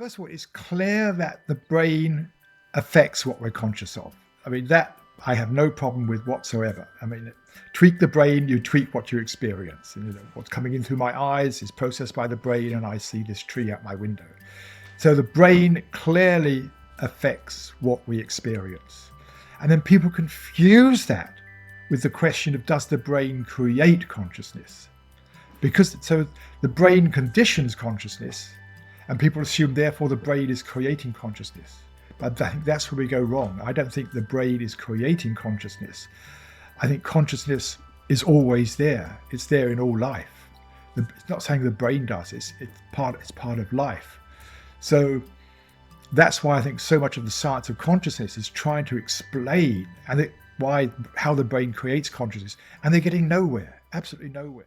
First of all, it's clear that the brain affects what we're conscious of. I mean, that I have no problem with whatsoever. I mean, tweak the brain, you tweak what you experience. And, what's coming in through my eyes is processed by the brain, and I see this tree out my window. So the brain clearly affects what we experience. And then people confuse that with the question of, does the brain create consciousness? Because so the brain conditions consciousness, and people assume therefore the brain is creating consciousness. But I think that's where we go wrong. I don't think the brain is creating consciousness. I think consciousness is always there. It's there in all life. It's not saying the brain does. It's part of life. So that's why I think so much of the science of consciousness is trying to explain how the brain creates consciousness, and they're getting nowhere, absolutely nowhere.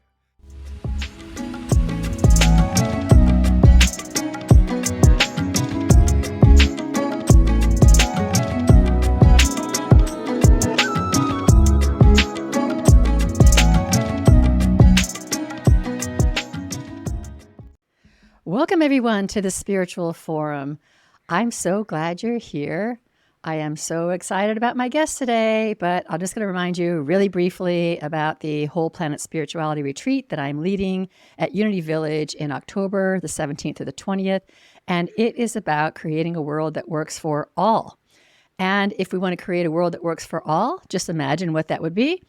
Welcome, everyone, to the Spiritual Forum. I'm so glad you're here. I am so excited about my guest today, but I'm just going to remind you really briefly about the Whole Planet Spirituality Retreat that I'm leading at Unity Village in October, the 17th to the 20th. And it is about creating a world that works for all. And if we want to create a world that works for all, just imagine what that would be.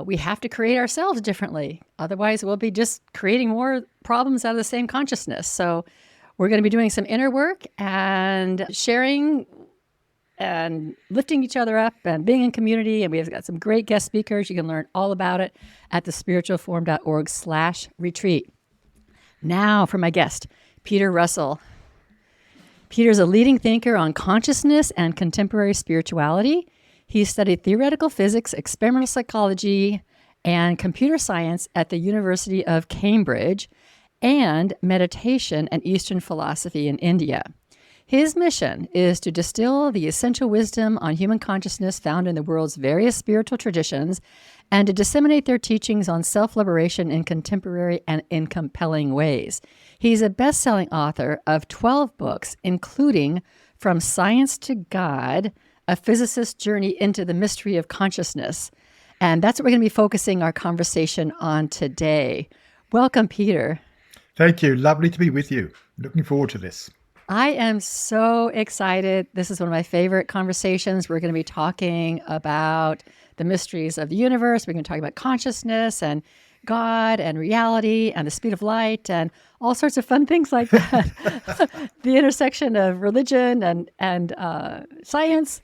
We have to create ourselves differently. Otherwise, we'll be just creating more problems out of the same consciousness. So we're going to be doing some inner work and sharing and lifting each other up and being in community. And we've got some great guest speakers. You can learn all about it at thespiritualforum.org/retreat. Now for my guest, Peter Russell. Peter's a leading thinker on consciousness and contemporary spirituality. He studied theoretical physics, experimental psychology, and computer science at the University of Cambridge, and meditation and Eastern philosophy in India. His mission is to distill the essential wisdom on human consciousness found in the world's various spiritual traditions and to disseminate their teachings on self-liberation in contemporary and in compelling ways. He's a best-selling author of 12 books, including From Science to God, A Physicist's Journey into the Mystery of Consciousness. And that's what we're going to be focusing our conversation on today. Welcome, Peter. Thank you. Lovely to be with you. Looking forward to this. I am so excited. This is one of my favorite conversations. We're going to be talking about the mysteries of the universe. We're going to talk about consciousness and God and reality and the speed of light and all sorts of fun things like that. The intersection of religion and science.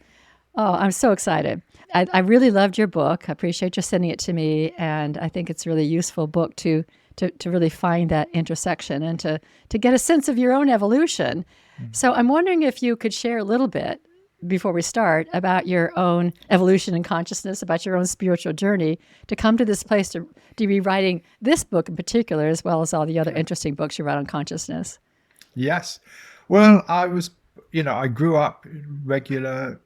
Oh, I'm so excited. I really loved your book. I appreciate you sending it to me. And I think it's a really useful book to really find that intersection and to get a sense of your own evolution. So I'm wondering if you could share a little bit before we start about your own evolution in consciousness, about your own spiritual journey to come to this place to be writing this book in particular, as well as all the other interesting books you write on consciousness. Yes. Well, I grew up in regular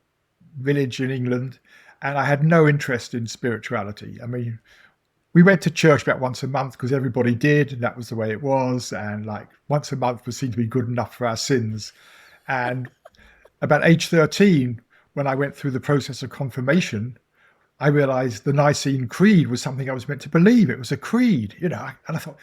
village in England, and I had no interest in spirituality. I mean, we went to church about once a month because everybody did, and that was the way it was. And like once a month was seemed to be good enough for our sins. And about age 13, when I went through the process of confirmation, I realized the Nicene Creed was something I was meant to believe. It was a creed, and I thought,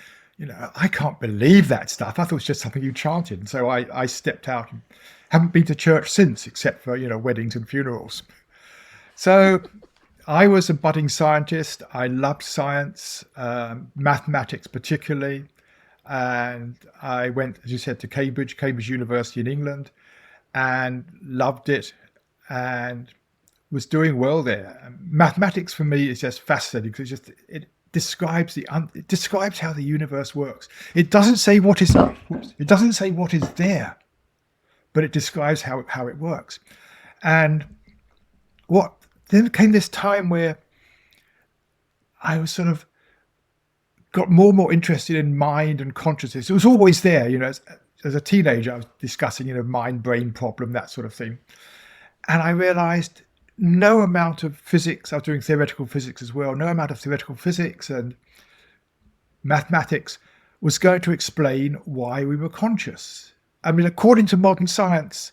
I can't believe that stuff. I thought it was just something you chanted. And so I stepped out and haven't been to church since, except for, weddings and funerals. So I was a budding scientist. I loved science, mathematics particularly. And I went, as you said, to Cambridge University in England, and loved it and was doing well there. Mathematics for me is just fascinating because it describes how the universe works. It doesn't say what is there, but it describes how it works. And then came this time where I was sort of got more and more interested in mind and consciousness. It was always there, as a teenager, I was discussing, mind-brain problem, that sort of thing. And I realized no amount of physics, I was doing theoretical physics as well, no amount of theoretical physics and mathematics was going to explain why we were conscious. I mean, according to modern science,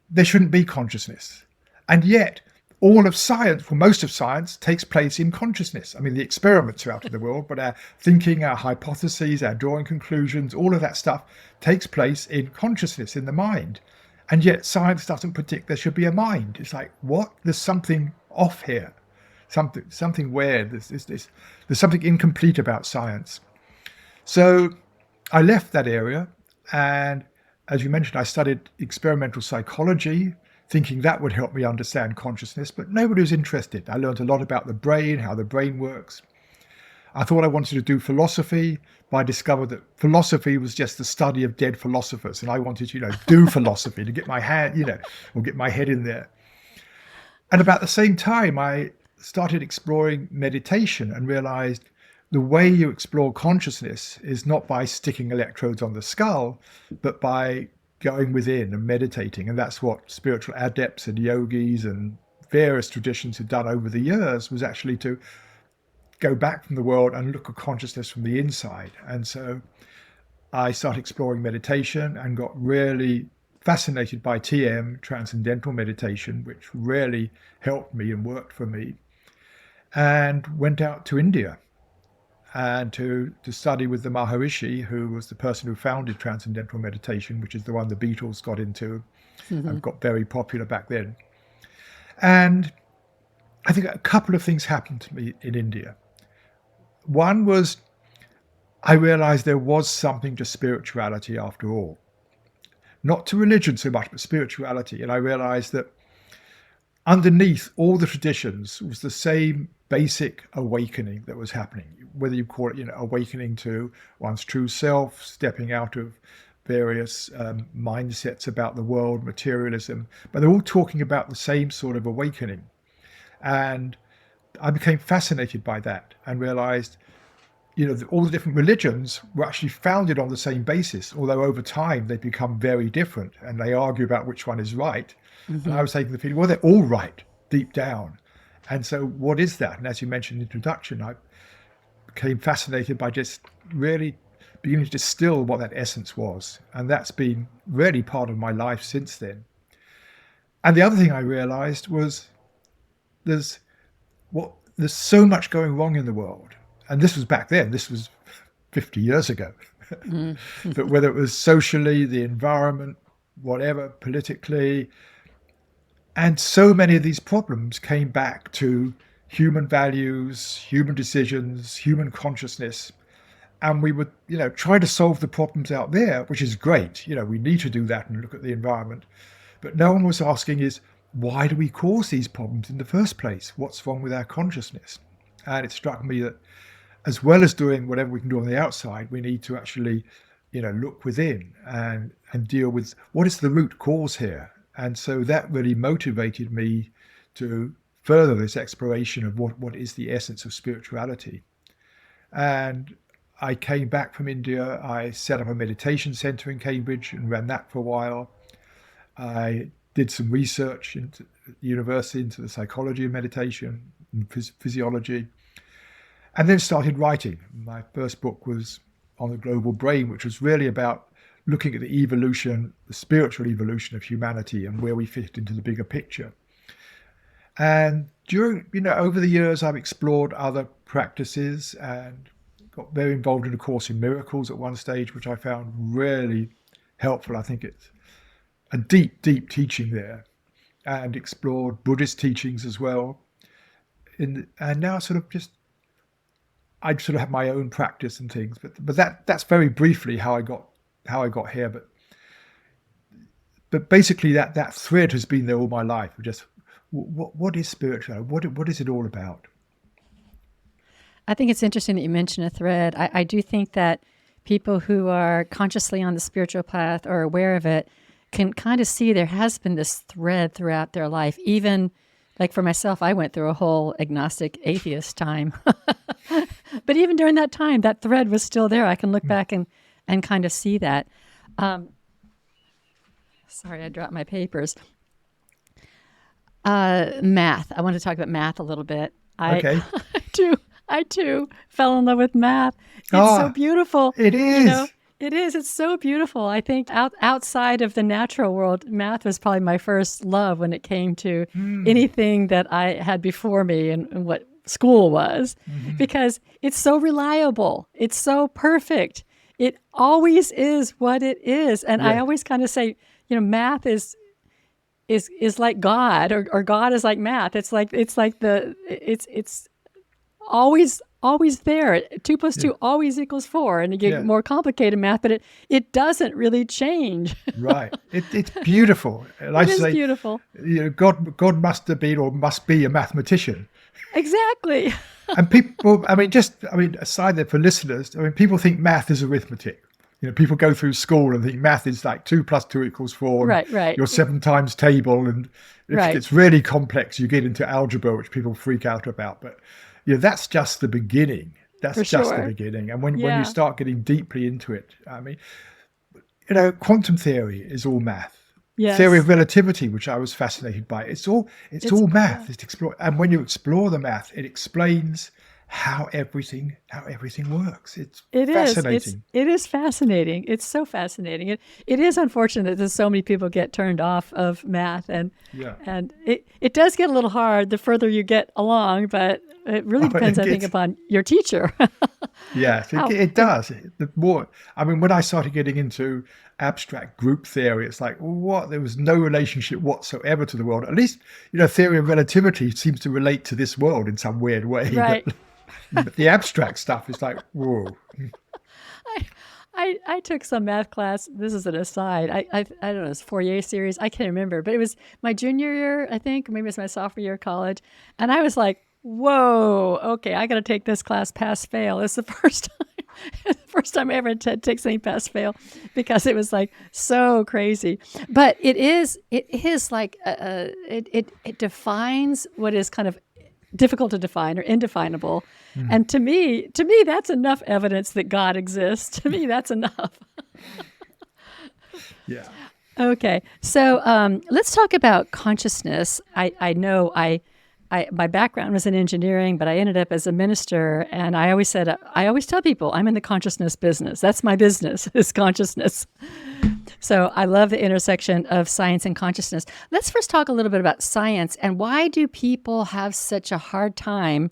there shouldn't be consciousness. And yet, all of science, well, most of science takes place in consciousness. I mean, the experiments are out in the world, but our thinking, our hypotheses, our drawing conclusions, all of that stuff takes place in consciousness, in the mind. And yet science doesn't predict there should be a mind. It's like, what? There's something off here. Something weird. There's something incomplete about science. So I left that area, and as you mentioned, I studied experimental psychology, thinking that would help me understand consciousness, but nobody was interested. I learned a lot about the brain, how the brain works. I thought I wanted to do philosophy, but I discovered that philosophy was just the study of dead philosophers, and I wanted to, do philosophy to get my hand, or get my head in there. And about the same time, I started exploring meditation and realized the way you explore consciousness is not by sticking electrodes on the skull, but by going within and meditating. And that's what spiritual adepts and yogis and various traditions have done over the years, was actually to go back from the world and look at consciousness from the inside. And so I started exploring meditation and got really fascinated by TM, Transcendental Meditation, which really helped me and worked for me, and went out to India and to study with the Maharishi, who was the person who founded Transcendental Meditation, which is the one the Beatles got into and got very popular back then. And I think a couple of things happened to me in India. One was I realized there was something to spirituality after all. Not to religion so much, but spirituality. And I realized that underneath all the traditions was the same basic awakening that was happening, whether you call it, awakening to one's true self, stepping out of various mindsets about the world, materialism, but they're all talking about the same sort of awakening. And I became fascinated by that and realized, all the different religions were actually founded on the same basis, although over time they become very different and they argue about which one is right. And I was taking the feeling, well, they're all right deep down. And so what is that? And as you mentioned in the introduction, I became fascinated by just really beginning to distill what that essence was. And that's been really part of my life since then. And the other thing I realized was there's so much going wrong in the world. And this was back then, this was 50 years ago. But whether it was socially, the environment, whatever, politically, and so many of these problems came back to human values, human decisions, human consciousness. And we would, try to solve the problems out there, which is great. We need to do that and look at the environment. But no one was asking is, why do we cause these problems in the first place? What's wrong with our consciousness? And it struck me that as well as doing whatever we can do on the outside, we need to actually, look within and deal with what is the root cause here. And so that really motivated me to further this exploration of what is the essence of spirituality. And I came back from India. I set up a meditation center in Cambridge and ran that for a while. I did some research into university into the psychology of meditation and physiology, and then started writing. My first book was on the global brain, which was really about looking at the evolution, the spiritual evolution of humanity and where we fit into the bigger picture. And during, over the years, I've explored other practices and got very involved in A Course in Miracles at one stage, which I found really helpful. I think it's a deep, deep teaching there, and explored Buddhist teachings as well. And now I sort of have my own practice and things, but that's very briefly how I got here. But basically that thread has been there all my life. Just what is spirituality? What is it all about? I think it's interesting that you mention a thread. I do think that people who are consciously on the spiritual path or aware of it can kind of see there has been this thread throughout their life. Even like for myself, I went through a whole agnostic atheist time. But even during that time, that thread was still there. I can look back and kind of see that. Sorry, I dropped my papers. Math. I want to talk about math a little bit. Okay. I too fell in love with math. It's so beautiful. It is. It is. It's so beautiful. I think outside of the natural world, math was probably my first love when it came to anything that I had before me and what school was, because it's so reliable. It's so perfect. It always is what it is. And I Yeah. always kind of say, math is like God, or God is like math. It's always there. 2 plus 2 always equals 4, and you get Yeah. more complicated math, but it doesn't really change. Right. It's beautiful. And I It is say, beautiful. God must have been or must be a mathematician. Exactly. And people, aside there for listeners, people think math is arithmetic. People go through school and think math is like 2 plus 2 equals 4, and Right. your 7 times table. And if Right. it's really complex, you get into algebra, which people freak out about. But that's just the beginning. That's For just the sure. beginning. And when Yeah. you start getting deeply into it, quantum theory is all math. Yes. Theory of relativity, which I was fascinated by, it's all math. It's explore, and when you explore the math, it explains how everything works. It's fascinating. It is fascinating. It's so fascinating. It is unfortunate that so many people get turned off of math, and Yeah. and it does get a little hard the further you get along, but it really depends, I think, upon your teacher. Yes, it does. The more, when I started getting into abstract group theory, it's like, what? There was no relationship whatsoever to the world. At least, theory of relativity seems to relate to this world in some weird way. Right. But the abstract stuff is like, whoa. I took some math class. This is an aside. I don't know, it's Fourier series. I can't remember, but it was my junior year, I think. Maybe it was my sophomore year of college. And I was like, whoa, okay, I got to take this class pass fail. It's the first time I ever had to take something pass fail, because it was like so crazy. But it is like, it defines what is kind of difficult to define or indefinable. And to me, that's enough evidence that God exists. To me, that's enough. Yeah. Okay, so let's talk about consciousness. I know my background was in engineering, but I ended up as a minister, and I always tell people I'm in the consciousness business. That's my business, is consciousness. So I love the intersection of science and consciousness. Let's first talk a little bit about science, and why do people have such a hard time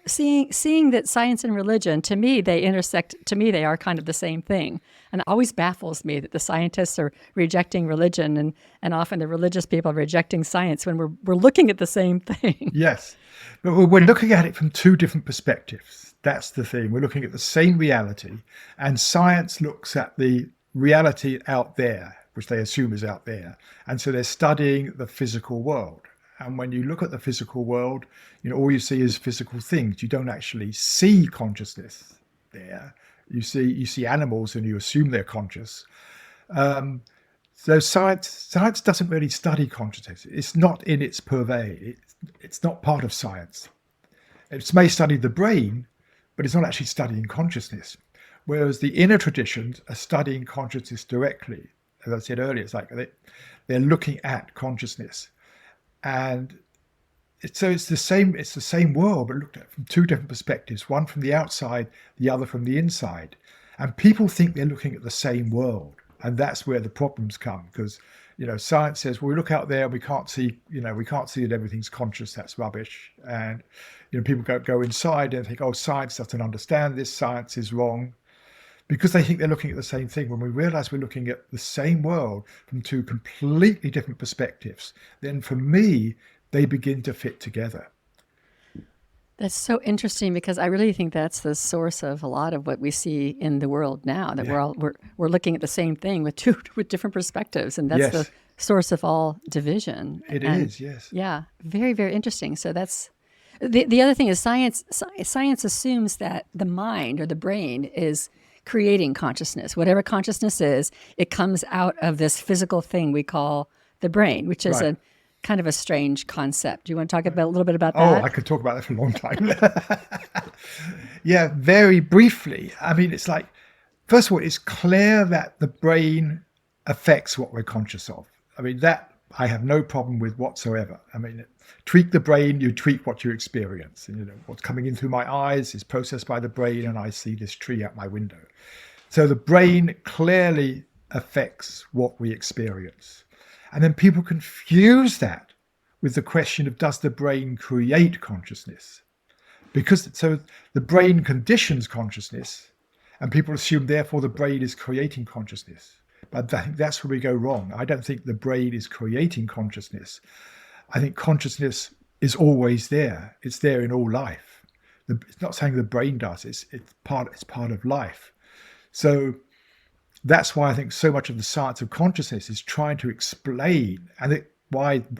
seeing that science and religion, to me, they intersect. To me, they are kind of the same thing. And it always baffles me that the scientists are rejecting religion, and often the religious people are rejecting science when we're looking at the same thing. Yes. But we're looking at it from 2 different perspectives. That's the thing. We're looking at the same reality, and science looks at the reality out there, which they assume is out there. And so they're studying the physical world. And when you look at the physical world, all you see is physical things. You don't actually see consciousness there. You see animals and you assume they're conscious. So science doesn't really study consciousness. It's not in its purvey. It's not part of science. It may study the brain, but it's not actually studying consciousness. Whereas the inner traditions are studying consciousness directly. As I said earlier, it's like they're looking at consciousness. And it's the same world, but looked at from 2 different perspectives, one from the outside, the other from the inside. And people think they're looking at the same world. And that's where the problems come, because, science says, well, we look out there, we can't see that everything's conscious. That's rubbish. And, people go inside and think, oh, science doesn't understand this. Science is wrong. Because they think they're looking at the same thing. When we realize we're looking at the same world from 2 completely different perspectives, then for me, they begin to fit together. That's so interesting, because I really think that's the source of a lot of what we see in the world now. That we're looking at the same thing with different perspectives, and that's the source of all division. It is, yes. Yeah, very, very interesting. So that's the other thing is science. Science assumes that the mind or the brain is creating consciousness. Whatever consciousness is, it comes out of this physical thing we call the brain, which is a kind of a strange concept. Do you want to talk a little bit about that? Oh, I could talk about that for a long time. Yeah, very briefly. It's like, first of all, it's clear that the brain affects what we're conscious of. That I have no problem with whatsoever. I mean, tweak the brain, you tweak what you experience. And, what's coming in through my eyes is processed by the brain, and I see this tree out my window. So the brain clearly affects what we experience. And then people confuse that with the question of, does the brain create consciousness? Because so the brain conditions consciousness, and people assume therefore the brain is creating consciousness. But I think that's where we go wrong. I don't think the brain is creating consciousness. I think consciousness is always there. It's there in all life. It's not saying the brain does. It's part of life. So that's why I think so much of the science of consciousness is trying to explain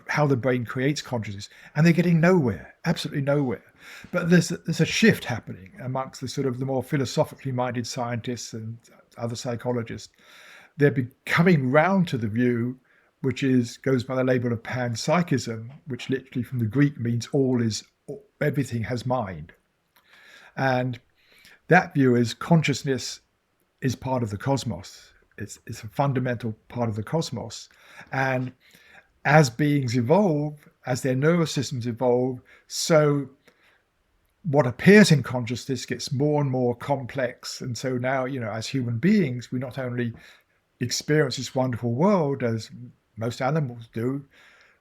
how the brain creates consciousness, and they're getting nowhere, absolutely nowhere. But there's a shift happening amongst the sort of the more philosophically minded scientists and other psychologists. They're coming round to the view, which goes by the label of panpsychism, which literally from the Greek means everything has mind. And that view is consciousness is part of the cosmos. It's a fundamental part of the cosmos. And as beings evolve, as their nervous systems evolve, so what appears in consciousness gets more and more complex. And so now, as human beings, we not only experience this wonderful world as most animals do,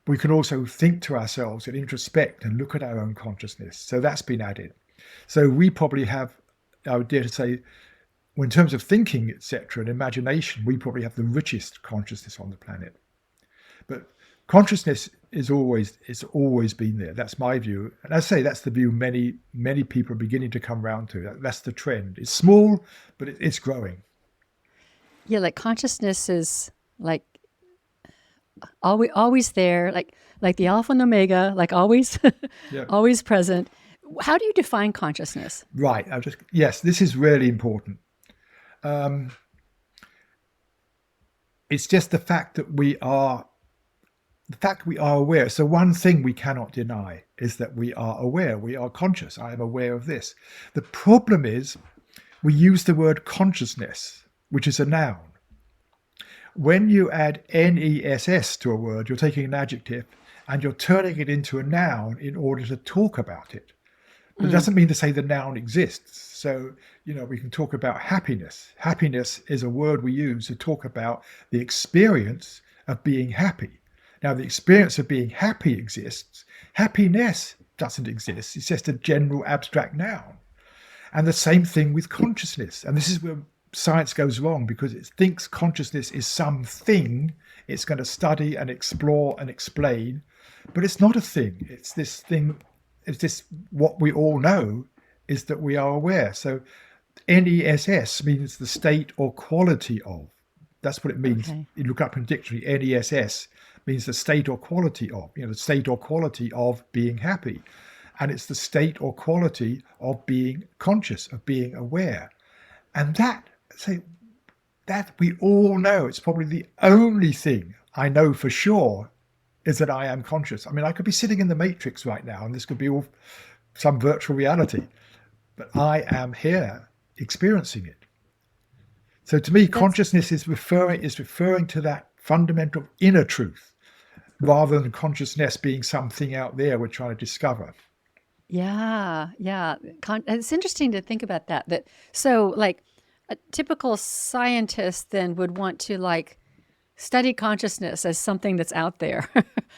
we can also think to ourselves and introspect and look at our own consciousness. So that's been added. So we probably have, I would dare to say, in terms of thinking, etc., and imagination, we probably have the richest consciousness on the planet. But consciousness is always been there. That's my view. And I say that's the view many people are beginning to come around to. That's the trend. It's small, but it's growing. Yeah, like consciousness is like always there, like the alpha and omega, like always, Yeah. always present. How do you define consciousness? Right. Yes, this is really important. It's just the fact that we are aware. So one thing we cannot deny is that we are aware. We are conscious. I am aware of this. The problem is we use the word consciousness, which is a noun. When you add NESS to a word, you're taking an adjective and you're turning it into a noun in order to talk about it. But it doesn't mean to say the noun exists. So, we can talk about happiness. Happiness is a word we use to talk about the experience of being happy. Now, the experience of being happy exists. Happiness doesn't exist. It's just a general abstract noun. And the same thing with consciousness. And this is where science goes wrong, because it thinks consciousness is something it's going to study and explore and explain. But it's not a thing. It's this thing. It's just what we all know is that we are aware. So NESS means the state or quality of. That's what it means. Okay. You look up in dictionary, NESS means the state or quality of, the state or quality of being happy. And it's the state or quality of being conscious, of being aware. And that we all know. It's probably the only thing I know for sure is that I am conscious. I mean, I could be sitting in the Matrix right now, and this could be all some virtual reality, but I am here experiencing it. So to me, consciousness is referring to that fundamental inner truth, rather than consciousness being something out there we're trying to discover. Yeah. It's interesting to think about that. So, like, a typical scientist then would want to study consciousness as something that's out there,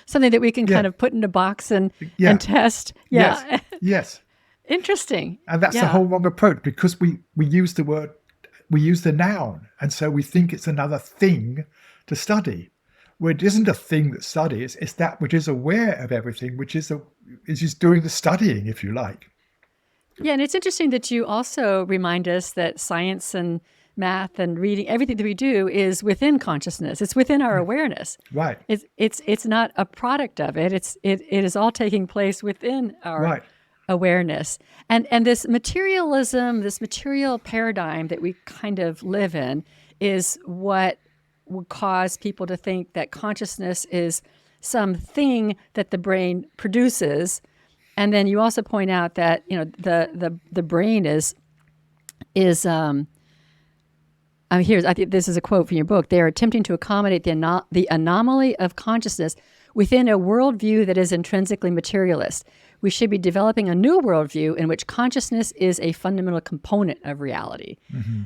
something that we can kind of put in a box and test. Yeah. Yes. Interesting. And that's the whole wrong approach, because we use the noun, and so we think it's another thing to study. Well, it isn't a thing that studies. It's that which is aware of everything, which is just doing the studying, if you like. Yeah, and it's interesting that you also remind us that science and math and reading, everything that we do is within consciousness. It's within our awareness. Right. It's not a product of it. It is all taking place within our awareness. And this materialism, this material paradigm that we kind of live in, is what would cause people to think that consciousness is something that the brain produces. And then you also point out that the brain is I think this is a quote from your book. They are attempting to accommodate the anomaly of consciousness within a worldview that is intrinsically materialist. We should be developing a new worldview in which consciousness is a fundamental component of reality.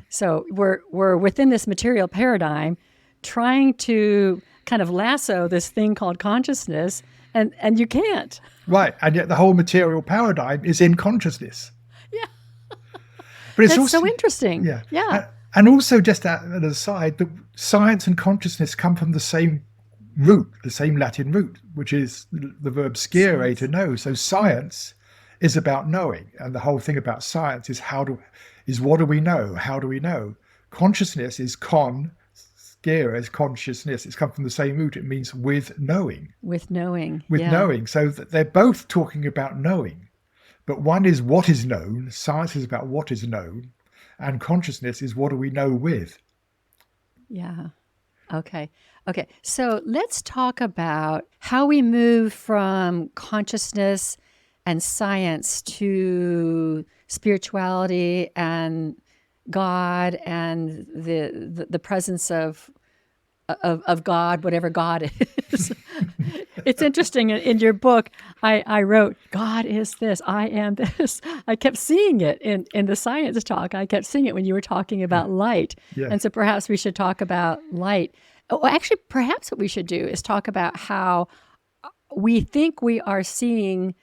So we're within this material paradigm trying to kind of lasso this thing called consciousness, and you can't. Right. And yet the whole material paradigm is in consciousness. Yeah. But it's That's also so interesting. Yeah. Yeah. And also, just an aside, the science and consciousness come from the same root, the same Latin root, which is the verb scire, to know. So science is about knowing, and the whole thing about science is what do we know? How do we know? Consciousness is scire is consciousness. It's come from the same root. It means with knowing. With knowing. With yeah. knowing. So they're both talking about knowing, but one is what is known. Science is about what is known, and consciousness is what do we know with. Yeah. Okay. So let's talk about how we move from consciousness and science to spirituality and God and the presence of God, whatever God is. It's interesting. In your book, I wrote, God is this, I am this. I kept seeing it in the science talk. I kept seeing it when you were talking about light. Yeah. And so perhaps we should talk about light. Oh, actually, perhaps what we should do is talk about how we think we are seeing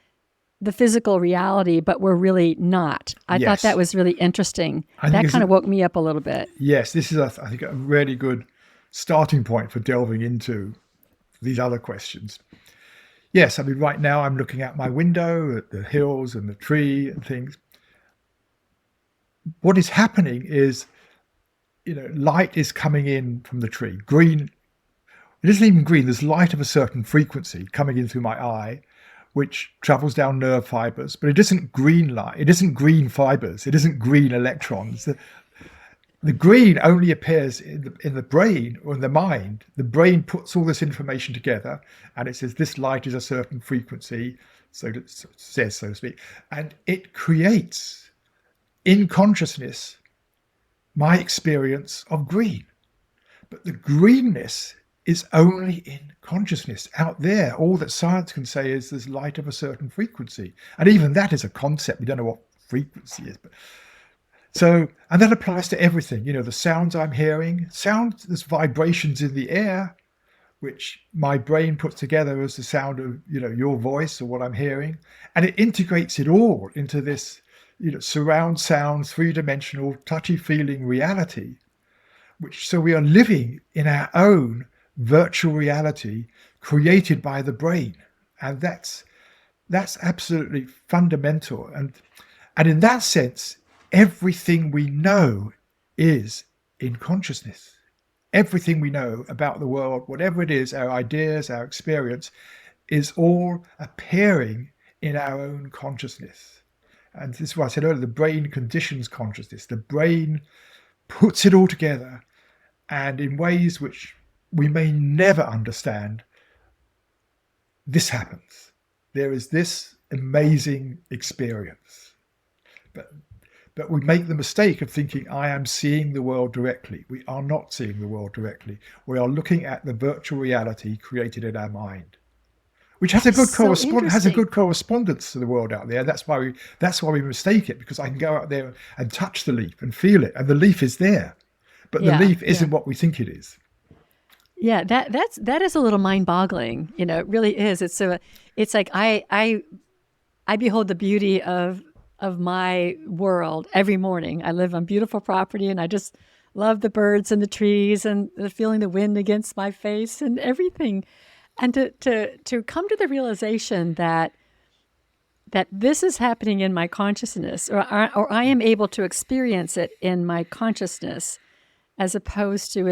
the physical reality, but we're really not. I thought Yes. that was really interesting. I think That it's kind of woke me up a little bit. Yes, this is, I think, a really good starting point for delving into these other questions. Yes, I mean, right now I'm looking out my window at the hills and the tree and things. What is happening is, light is coming in from the tree. Green, it isn't even green, there's light of a certain frequency coming in through my eye, which travels down nerve fibers, but it isn't green light, it isn't green fibers, it isn't green electrons. The green only appears in the brain or in the mind. The brain puts all this information together and it says this light is a certain frequency, so it says, so to speak, and it creates in consciousness my experience of green. But the greenness is only in consciousness. Out there, all that science can say is there's light of a certain frequency. And even that is a concept. We don't know what frequency is. And that applies to everything. The sounds I'm hearing, there's vibrations in the air, which my brain puts together as the sound of, your voice or what I'm hearing. And it integrates it all into this, surround sound, three-dimensional, touchy-feeling reality, so we are living in our own virtual reality created by the brain. And that's absolutely fundamental. And in that sense, everything we know is in consciousness. Everything we know about the world, whatever it is, our ideas, our experience, is all appearing in our own consciousness. And this is why I said earlier, the brain conditions consciousness. The brain puts it all together, and in ways which we may never understand, this happens. There is this amazing experience. But we make the mistake of thinking, I am seeing the world directly. We are not seeing the world directly. We are looking at the virtual reality created in our mind, which has a good correspondence to the world out there. That's why we mistake it, because I can go out there and touch the leaf and feel it, and the leaf is there, but the leaf isn't what we think it is. Yeah, that is a little mind-boggling. It really is. It's like I behold the beauty of my world every morning. I live on beautiful property, and I just love the birds and the trees and feeling the wind against my face and everything. And to come to the realization that this is happening in my consciousness, or I am able to experience it in my consciousness, as opposed to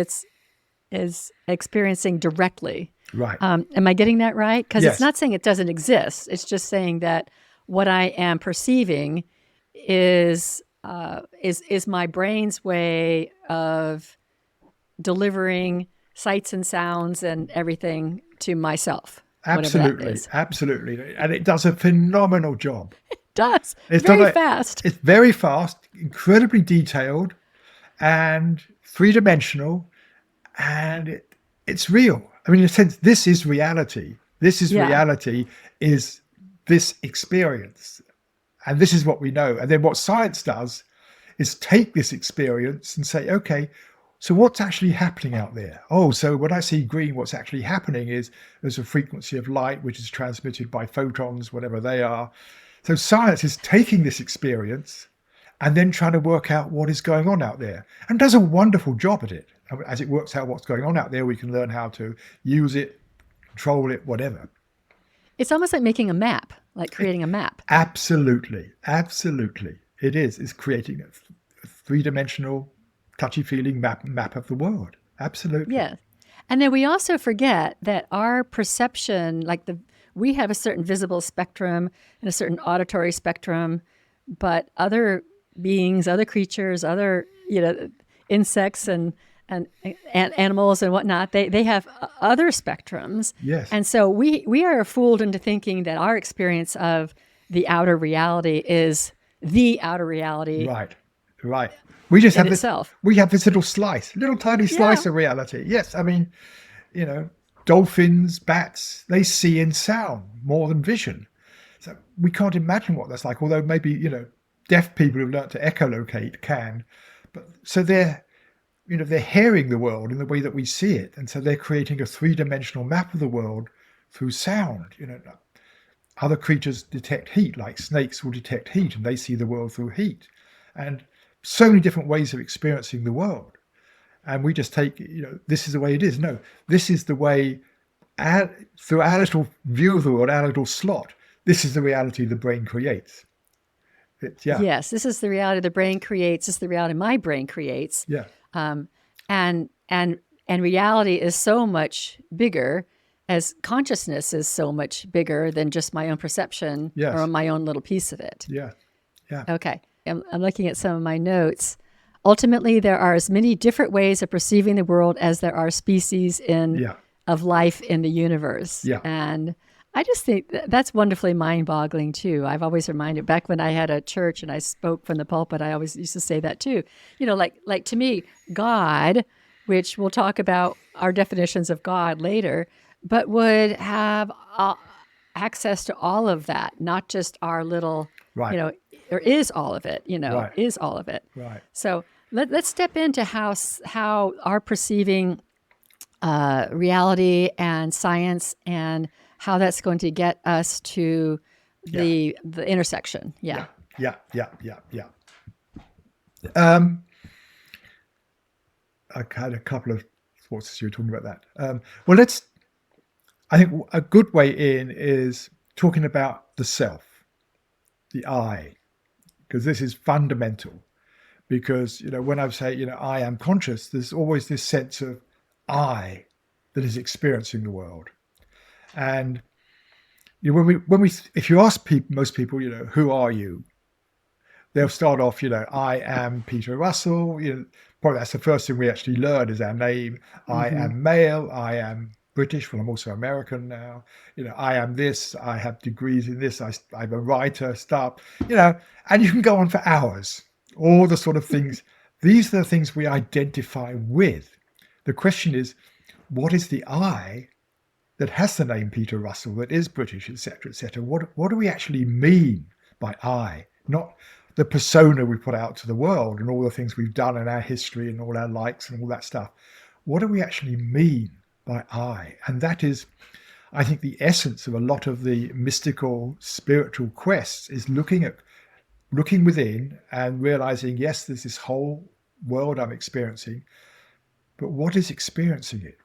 is experiencing directly. Right. Am I getting that right? Because Yes. It's not saying it doesn't exist. It's just saying that what I am perceiving is my brain's way of delivering sights and sounds and everything to myself. whatever that is. Absolutely. And it does a phenomenal job. It does. It's Very done fast. It's very fast, incredibly detailed, and three-dimensional, and it's real. I mean, in a sense, this is reality. This is Yeah. reality, is this experience. And this is what we know. And then what science does is take this experience and say, okay, so what's actually happening out there? Oh, so when I see green, what's actually happening is there's a frequency of light which is transmitted by photons, whatever they are. So science is taking this experience and then trying to work out what is going on out there, and does a wonderful job at it. As it works out what's going on out there, we can learn how to use it, control it, whatever. It's almost like making a map, like creating a map. Absolutely. Absolutely. It is. It's creating a three-dimensional, touchy-feeling map of the world. Absolutely. Yes. And then we also forget that our perception, we have a certain visible spectrum and a certain auditory spectrum, but other beings, other creatures, other, insects and animals and whatnot, they have other spectrums. Yes. And so we are fooled into thinking that our experience of the outer reality is the outer reality. Right. Right. We just in have this. itself. We have this little tiny slice Yeah. of reality. Yes. I mean, dolphins, bats, they see in sound more than vision. So we can't imagine what that's like. Although maybe deaf people who've learnt to echolocate can. But so they're hearing the world in the way that we see it, and so they're creating a three-dimensional map of the world through sound. Other creatures detect heat, like snakes will detect heat, and they see the world through heat, and so many different ways of experiencing the world. And we just take, this is the way it is. No, this is the way, through our little view of the world, our little slot. This is the reality the brain creates. Yes, this is the reality the brain creates. This is the reality my brain creates. Yeah. And reality is so much bigger, as consciousness is so much bigger than just my own perception Yes. or my own little piece of it. Yeah. Yeah. Okay. I'm looking at some of my notes. Ultimately, there are as many different ways of perceiving the world as there are species of life in the universe. Yeah. And I just think that's wonderfully mind-boggling too. I've always reminded, back when I had a church and I spoke from the pulpit, I always used to say that too. Like to me, God, which we'll talk about our definitions of God later, but would have access to all of that, not just our little, Right. or is all of it, Right. is all of it. Right. So let's step into how our perceiving reality and science and how that's going to get us to the intersection. Yeah. Yeah. I had a couple of thoughts as you were talking about that. Well, I think a good way in is talking about the self, the I, because this is fundamental. Because, when I say, I am conscious, there's always this sense of I that is experiencing the world. And if you ask most people, who are you? They'll start off, I am Peter Russell. Probably that's the first thing we actually learn is our name. I am male. I am British. Well, I'm also American now. I am this. I have degrees in this. I'm a writer, stuff. And you can go on for hours. All the sort of things. These are the things we identify with. The question is, what is the I that has the name Peter Russell, that is British, etc., etc.? What do we actually mean by I? Not the persona we put out to the world and all the things we've done in our history and all our likes and all that stuff. What do we actually mean by I? And that is, I think, the essence of a lot of the mystical, spiritual quests, is looking within and realizing, yes, there's this whole world I'm experiencing, but what is experiencing it?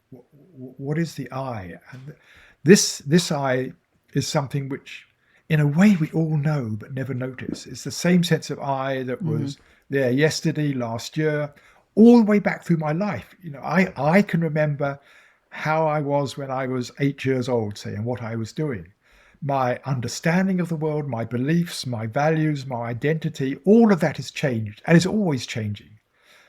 What is the I? And this I is something which, in a way, we all know but never notice. It's the same sense of I that was there yesterday, last year, all the way back through my life. I can remember how I was when I was 8 years old, say, and what I was doing. My understanding of the world, my beliefs, my values, my identity, all of that has changed and is always changing.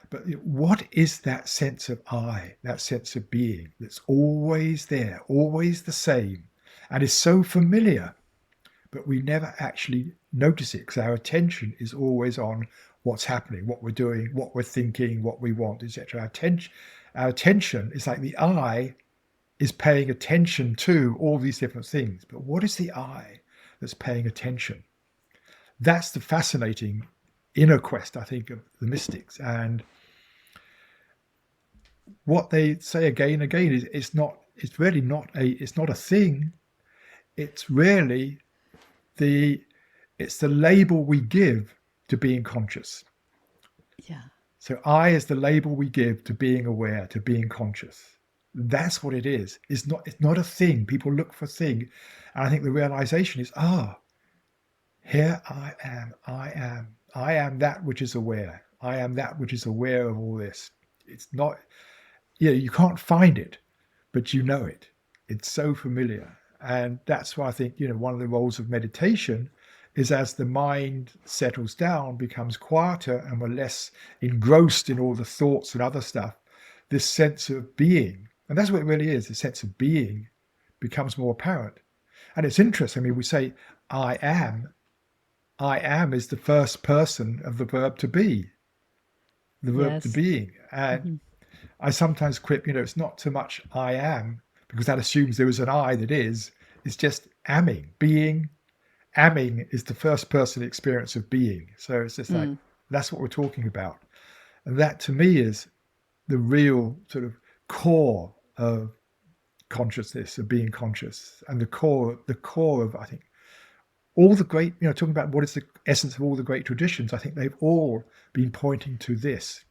But what is that sense of I, that sense of being that's always there, always the same, and is so familiar, but we never actually notice it because our attention is always on what's happening, what we're doing, what we're thinking, what we want, etc. Our attention is like the eye is paying attention to all these different things. But what is the eye that's paying attention? That's the fascinating inner quest, I think, of the mystics. And what they say again and again is it's really not a thing. It's really it's the label we give to being conscious. Yeah. So I is the label we give to being aware, to being conscious. That's what it is. It's not a thing. People look for thing. And I think the realization is, here I am that which is aware. I am that which is aware of all this. It's not, you can't find it, but you know it. It's so familiar. And that's why I think, one of the roles of meditation is, as the mind settles down, becomes quieter, and we're less engrossed in all the thoughts and other stuff, this sense of being, and that's what it really is, the sense of being becomes more apparent. And it's interesting. I mean, we say, I am. I am is the first person of the verb to be, the verb to Yes. being. And I sometimes quip, it's not so much I am, because that assumes there is an I that is. It's just amming, being. Amming is the first person experience of being. So it's just like, that's what we're talking about. And that to me is the real sort of core of consciousness, of being conscious, and the core of, I think, all the great, talking about what is the essence of all the great traditions, I think they've all been pointing to this.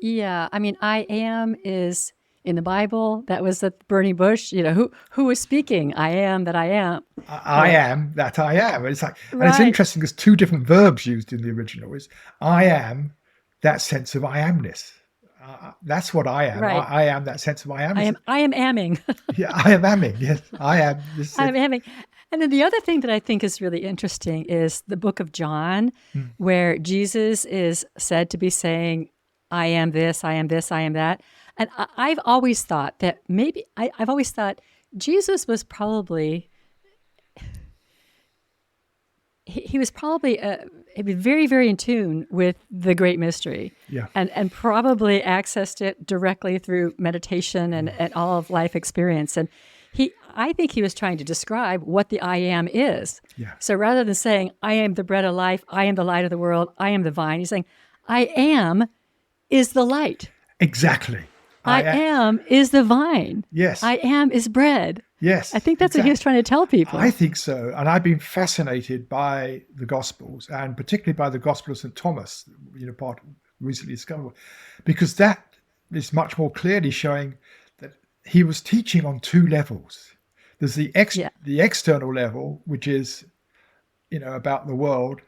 Yeah. I mean, I am is in the Bible. That was the burning bush. Who was speaking? I am that I am. I am that I am. And it's like, and it's Right. interesting, there's two different verbs used in the original. Is I am that sense of I amness. That's what I am. Right. I am that sense of I amness. I am amming. Yeah, I am amming. Yes, I am. I'm amming. And then the other thing that I think is really interesting is the book of John, where Jesus is said to be saying, I am this, I am this, I am that. And I've always thought that I've always thought Jesus was probably, he was probably very, very in tune with the great mystery. Yeah. And probably accessed it directly through meditation and all of life experience. And I think he was trying to describe what the I am is. Yeah. So rather than saying, I am the bread of life, I am the light of the world, I am the vine, he's saying, I am is the light. Exactly. I am is the vine. Yes. I am is bread. Yes. I think that's what he was trying to tell people. I think so. And I've been fascinated by the Gospels, and particularly by the Gospel of St. Thomas, part recently discovered, because that is much more clearly showing that he was teaching on two levels. There's the external level, which is, about the world,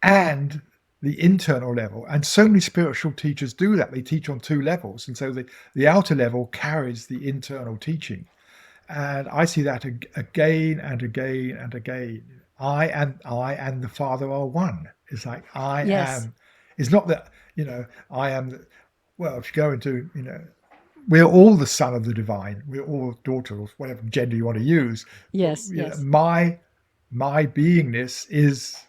and the internal level. And so many spiritual teachers do that. They teach on two levels. And so the outer level carries the internal teaching. And I see that again and again and again. I and the Father are one. It's like I am. It's not that, I am. Well, if you go into, we're all the son of the divine. We're all daughter, or whatever gender you want to use. Yes. My beingness is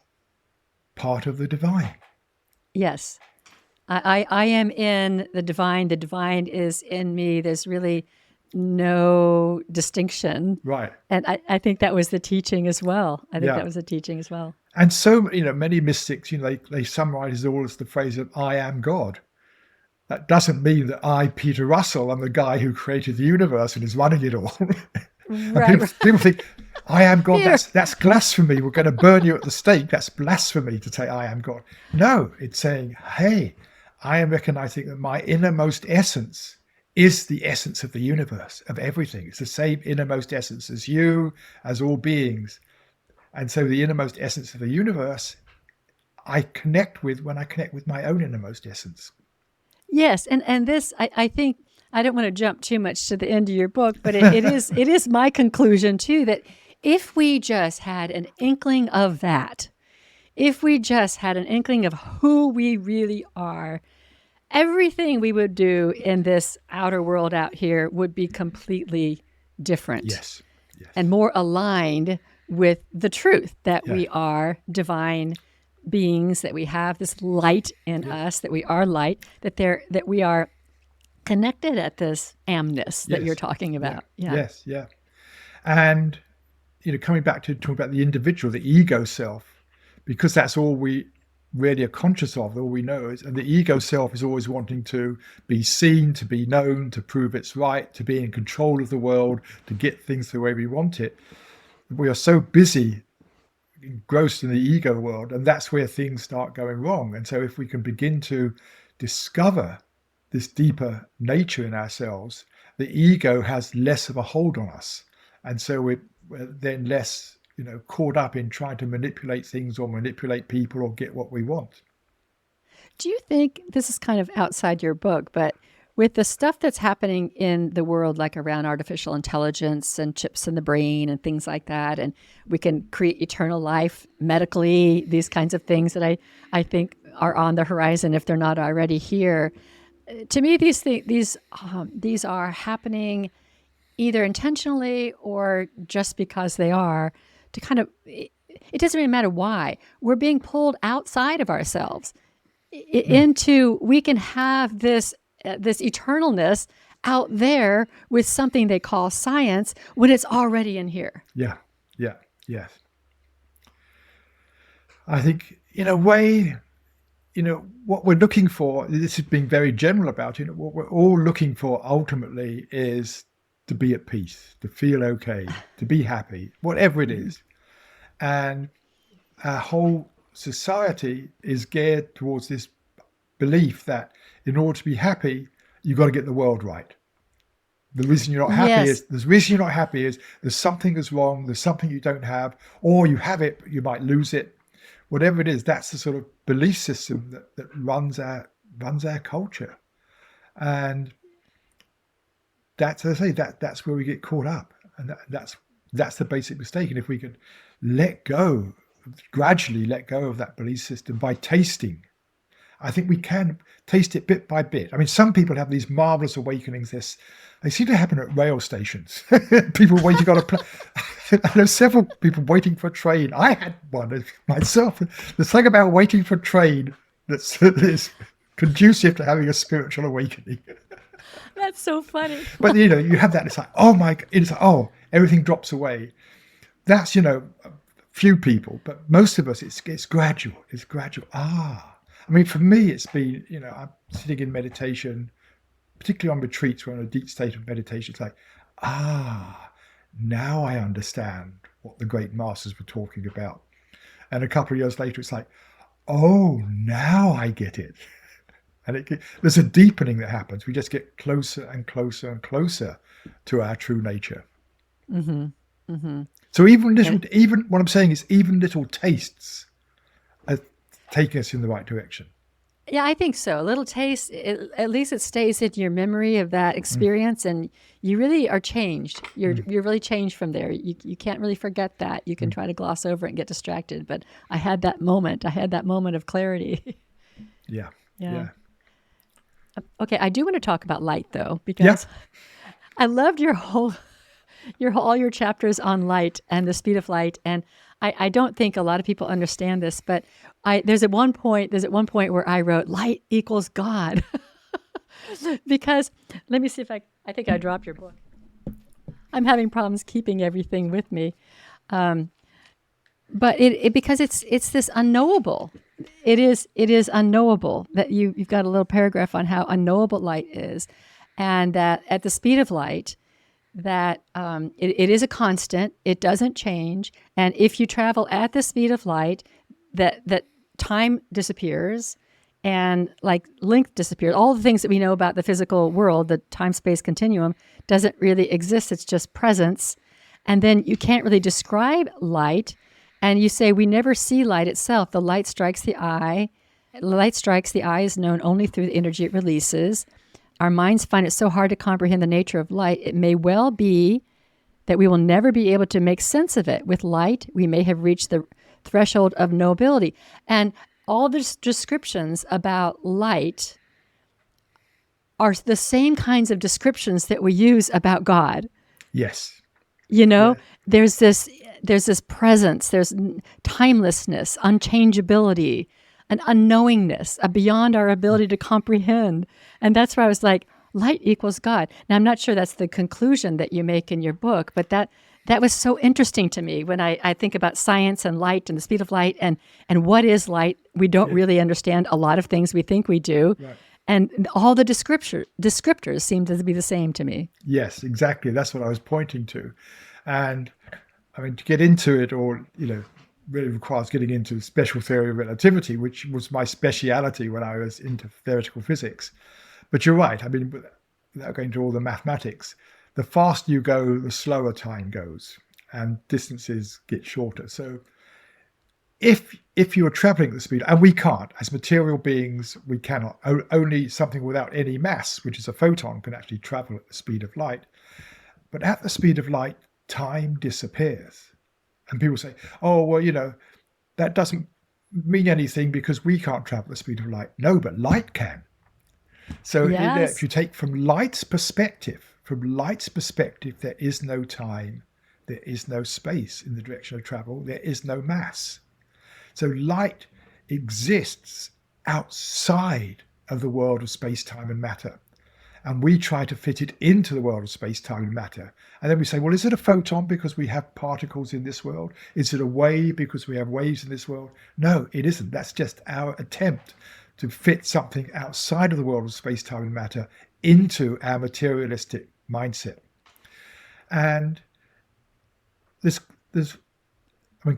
part of the divine. Yes. I am in the divine. The divine is in me. There's really no distinction. Right. And I think that was the teaching as well. That was the teaching as well. And so, many mystics, they summarize it all as the phrase of I am God. That doesn't mean that I, Peter Russell, am the guy who created the universe and is running it all. Right. People think, I am God, that's blasphemy. We're going to burn you at the stake. That's blasphemy to say I am God. No, it's saying, hey, I am recognizing that my innermost essence is the essence of the universe, of everything. It's the same innermost essence as you, as all beings. And so the innermost essence of the universe, I connect with when I connect with my own innermost essence. Yes, and this, I think, I don't want to jump too much to the end of your book, but it is my conclusion too, that if we just had an inkling of that, if we just had an inkling of who we really are, everything we would do in this outer world out here would be completely different. Yes. And more aligned with the truth that we are divine beings, that we have this light in us, that we are light, that we are connected at this amness that you're Yes. talking Yeah. about. Yeah. Yes. Yeah. And coming back to talking about the individual, the ego self, because that's all we really are conscious of, all we know is, and the ego self is always wanting to be seen, to be known, to prove it's right, to be in control of the world, to get things the way we want it. We are so busy, engrossed in the ego world, and that's where things start going wrong. And so if we can begin to discover this deeper nature in ourselves, the ego has less of a hold on us. And so we're then less, caught up in trying to manipulate things or manipulate people or get what we want. Do you think, this is kind of outside your book, but with the stuff that's happening in the world, like around artificial intelligence and chips in the brain and things like that, and we can create eternal life medically, these kinds of things that I think are on the horizon if they're not already here. To me, these are happening either intentionally or just because they are, to kind of, it doesn't really matter why. We're being pulled outside of ourselves into, we can have this eternalness out there with something they call science when it's already in here. Yeah, yes. I think in a way, what we're looking for, this is being very general about it, what we're all looking for ultimately is to be at peace, to feel okay, to be happy, whatever it is. And our whole society is geared towards this belief that in order to be happy, you've got to get the world right. The reason you're not happy is there's something is wrong, there's something you don't have, or you have it, but you might lose it. Whatever it is, that's the sort of belief system that runs our culture. And that's, as I say, that's where we get caught up. And that's the basic mistake. And if we could gradually let go of that belief system by tasting, I think we can taste it bit by bit. I mean, some people have these marvelous awakenings. They seem to happen at rail stations. People waiting on a plane. I know several people waiting for a train. I had one myself. The thing about waiting for a train that is conducive to having a spiritual awakening. That's so funny. But you have that. It's like, oh my! It's like, oh, everything drops away. That's few people, but most of us, it's gradual. It's gradual. I mean, for me, it's been, I'm sitting in meditation, particularly on retreats where I'm in a deep state of meditation. It's like, now I understand what the great masters were talking about. And a couple of years later, it's like, oh, now I get it. And there's a deepening that happens. We just get closer and closer and closer to our true nature. Mm-hmm. Mm-hmm. So even what I'm saying is even little tastes are taking us in the right direction. Yeah, I think so. A little taste, at least it stays in your memory of that experience, and you really are changed. You're really changed from there. You can't really forget that. You can try to gloss over it and get distracted. But I had that moment. Of clarity. Yeah. Okay, I do want to talk about light though, because I loved all your chapters on light and the speed of light, and I don't think a lot of people understand this, but there's at one point where I wrote light equals God. Because let me see if I think I dropped your book. I'm having problems keeping everything with me. But because it's this unknowable. It is unknowable that you've got a little paragraph on how unknowable light is, and that at the speed of light, that it is a constant, it doesn't change, and if you travel at the speed of light, that time disappears, and like length disappears. All the things that we know about the physical world, the time-space continuum, doesn't really exist. It's just presence, and then you can't really describe light. And you say we never see light itself. The light strikes the eye. Light strikes the eye is known only through the energy it releases. Our minds find it so hard to comprehend the nature of light. It may well be that we will never be able to make sense of it. With light, we may have reached the threshold of knowability. And all the descriptions about light are the same kinds of descriptions that we use about God. Yes. There's this there's this presence, there's timelessness, unchangeability, an unknowingness, a beyond our ability to comprehend. And that's where I was like, light equals God. Now, I'm not sure that's the conclusion that you make in your book, but that was so interesting to me when I think about science and light and the speed of light and what is light. We don't really understand a lot of things we think we do. Right. And all the descriptors seem to be the same to me. Yes, exactly. That's what I was pointing to. And I mean, to get into it, or, really requires getting into special theory of relativity, which was my speciality when I was into theoretical physics. But you're right. I mean, without going into all the mathematics, the faster you go, the slower time goes and distances get shorter. So if you're traveling at the speed, and we can't, as material beings, we cannot, only something without any mass, which is a photon, can actually travel at the speed of light. But at the speed of light, time disappears. And people say, oh, well, that doesn't mean anything because we can't travel at the speed of light. No, but light can. So Yes. if you take from light's perspective, there is no time, there is no space in the direction of travel, there is no mass. So light exists outside of the world of space, time, and matter. And we try to fit it into the world of space, time, and matter. And then we say, well, is it a photon because we have particles in this world? Is it a wave because we have waves in this world? No, it isn't. That's just our attempt to fit something outside of the world of space, time, and matter into our materialistic mindset. And there's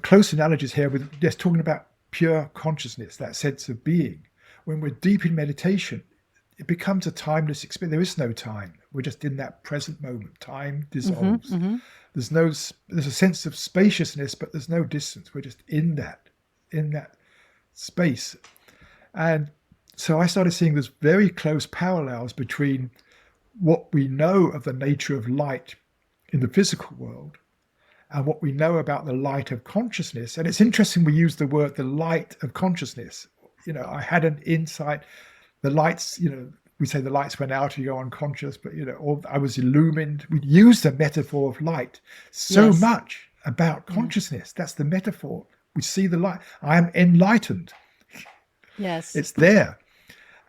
close analogies here with just talking about pure consciousness, that sense of being. When we're deep in meditation, it becomes a timeless experience. There is no time. We're just in that present moment. Time dissolves. There's a sense of spaciousness, but there's no distance. We're just in that space. And so I started seeing there's very close parallels between what we know of the nature of light in the physical world and what we know about the light of consciousness. And it's interesting we use the word the light of consciousness. I had an insight. The lights, we say the lights went out, you go unconscious, but, or I was illumined. We use the metaphor of light so Yes. much about consciousness. That's the metaphor. We see the light. I am enlightened. Yes. It's there.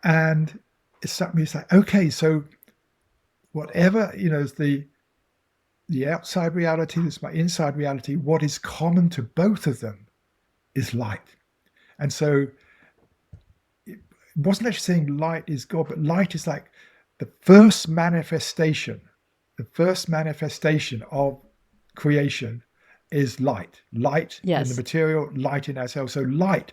And it's something, it's like, okay, so whatever, is the outside reality, there's my inside reality, what is common to both of them is light. And so it wasn't actually saying light is God, but light is like the first manifestation of creation is light. Light Yes. in the material, light in ourselves. So light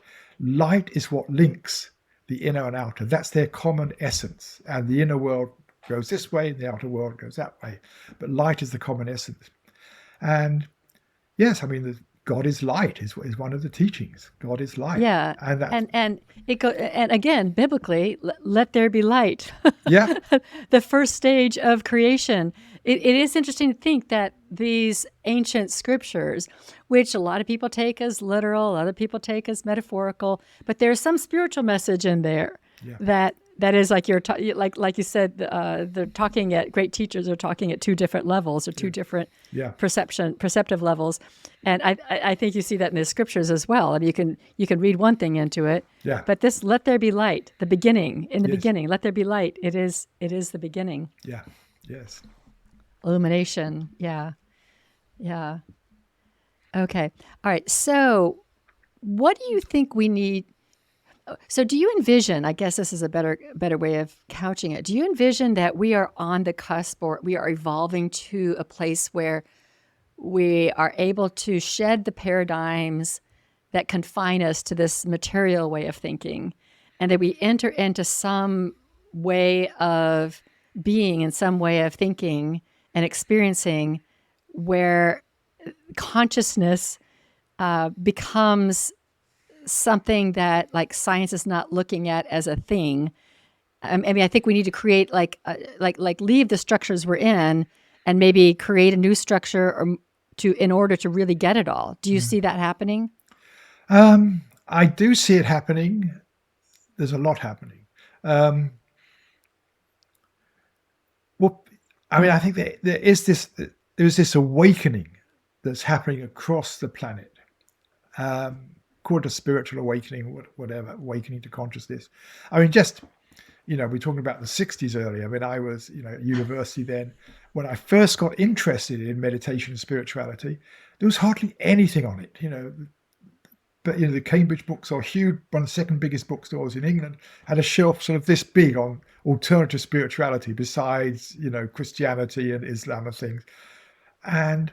is what links the inner and outer. That's their common essence. And the inner world goes this way, and the outer world goes that way. But light is the common essence. And yes, I mean, God is light is one of the teachings. God is light. Yeah. And again, biblically, let there be light. Yeah. The first stage of creation. It is interesting to think that these ancient scriptures, which a lot of people take as literal, other people take as metaphorical, but there's some spiritual message in there that is like like you said, they're talking at great teachers are talking at two different levels or two different perceptive levels, and I think you see that in the scriptures as well. I mean, you can read one thing into it, but this let there be light, the beginning, in the beginning, let there be light. It is the beginning. Yeah. Yes. Illumination. Yeah. Okay. All right. So, what do you think we need? So, do you envision? I guess this is a better way of couching it. Do you envision that we are on the cusp, or we are evolving to a place where we are able to shed the paradigms that confine us to this material way of thinking, and that we enter into some way of being and some way of thinking and experiencing where consciousness becomes something that like science is not looking at as a thing. I mean, I think we need to create like leave the structures we're in and maybe create a new structure in order to really get it all. Do you see that happening? I do see it happening. There's a lot happening. Well, I mean, I think there's this awakening that's happening across the planet, called a spiritual awakening, whatever, awakening to consciousness. I mean, just, we're talking about the 60s earlier. I mean, I was, at university then. When I first got interested in meditation and spirituality, there was hardly anything on it, But, the Cambridge bookstore, huge, one of the second biggest bookstores in England, had a shelf sort of this big on alternative spirituality besides, Christianity and Islam and things. And